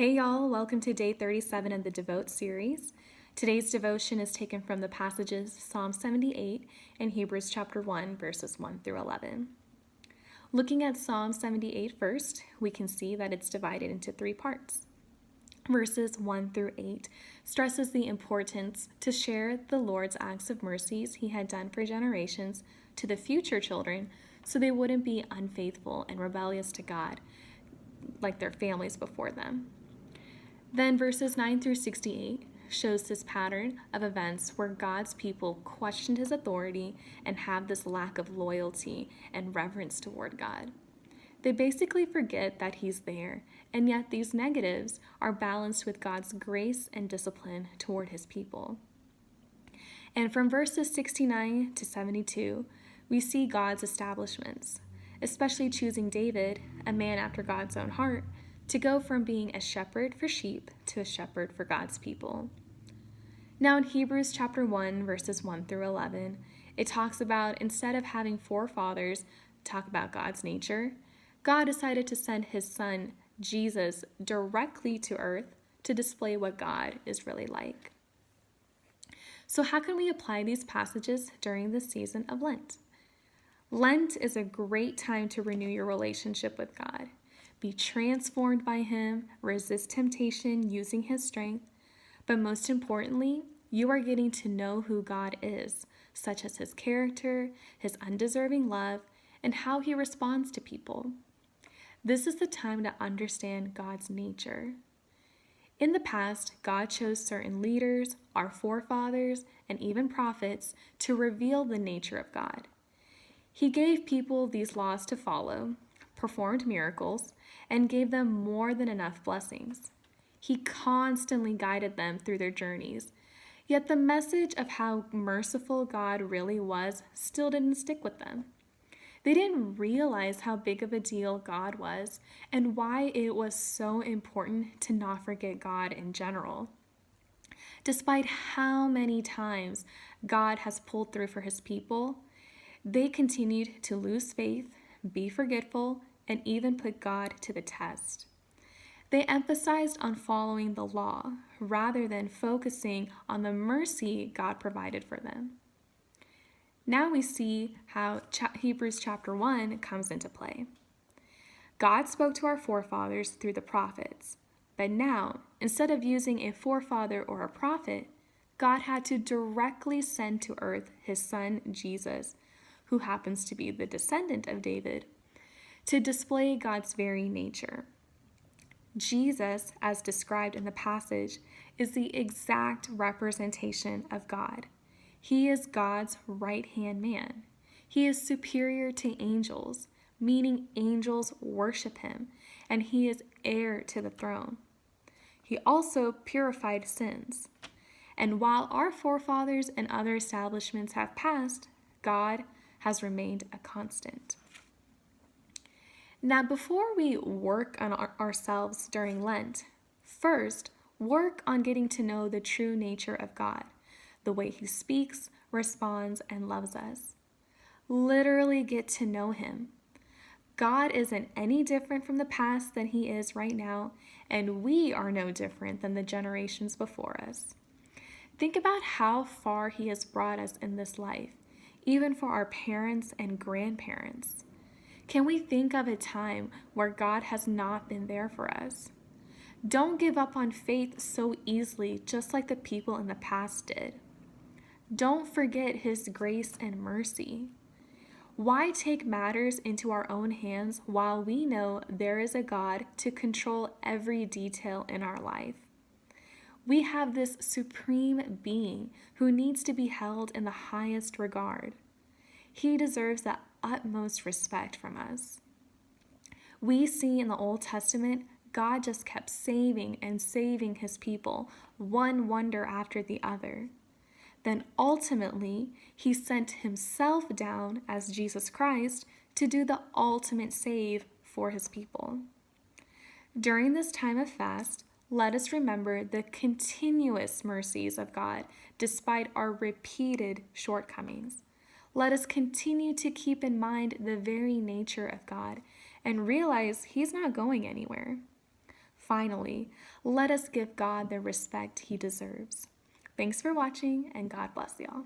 Hey y'all, welcome to day 37 of the Devote Series. Today's devotion is taken from the passages Psalm 78 and Hebrews chapter 1, verses 1 through 11. Looking at Psalm 78 first, we can see that it's divided into three parts. Verses 1 through 8 stresses the importance to share the Lord's acts of mercies he had done for generations to the future children so they wouldn't be unfaithful and rebellious to God like their families before them. Then verses 9 through 68 shows this pattern of events where God's people questioned his authority and have this lack of loyalty and reverence toward God. They basically forget that he's there, and yet these negatives are balanced with God's grace and discipline toward his people. And from verses 69 to 72, we see God's establishments, especially choosing David, a man after God's own heart, to go from being a shepherd for sheep to a shepherd for God's people. Now in Hebrews chapter 1, verses 1 through 11, it talks about instead of having forefathers talk about God's nature, God decided to send his son, Jesus, directly to earth to display what God is really like. So how can we apply these passages during the season of Lent? Lent is a great time to renew your relationship with God. Be transformed by him, resist temptation using his strength, but most importantly, you are getting to know who God is, such as his character, his undeserving love, and how he responds to people. This is the time to understand God's nature. In the past, God chose certain leaders, our forefathers, and even prophets to reveal the nature of God. He gave people these laws to follow, performed miracles, and gave them more than enough blessings. He constantly guided them through their journeys, yet the message of how merciful God really was still didn't stick with them. They didn't realize how big of a deal God was and why it was so important to not forget God in general. Despite how many times God has pulled through for his people, they continued to lose faith, be forgetful, and even put God to the test. They emphasized on following the law rather than focusing on the mercy God provided for them. Now we see how Hebrews chapter 1 comes into play. God spoke to our forefathers through the prophets, but now, instead of using a forefather or a prophet, God had to directly send to earth his son Jesus, who happens to be the descendant of David, to display God's very nature. Jesus, as described in the passage, is the exact representation of God. He is God's right-hand man. He is superior to angels, meaning angels worship him, and he is heir to the throne. He also purified sins. And while our forefathers and other establishments have passed, God has remained a constant. Now, before we work on ourselves during Lent, first, work on getting to know the true nature of God, the way he speaks, responds, and loves us. Literally get to know him. God isn't any different from the past than he is right now, and we are no different than the generations before us. Think about how far he has brought us in this life, even for our parents and grandparents. Can we think of a time where God has not been there for us? Don't give up on faith so easily, just like the people in the past did. Don't forget his grace and mercy. Why take matters into our own hands while we know there is a God to control every detail in our life? We have this supreme being who needs to be held in the highest regard. He deserves the utmost respect from us. We see in the Old Testament, God just kept saving and saving his people, one wonder after the other. Then ultimately, he sent himself down as Jesus Christ to do the ultimate save for his people. During this time of fast, let us remember the continuous mercies of God despite our repeated shortcomings. Let us continue to keep in mind the very nature of God and realize he's not going anywhere. Finally, let us give God the respect he deserves. Thanks for watching, and God bless y'all.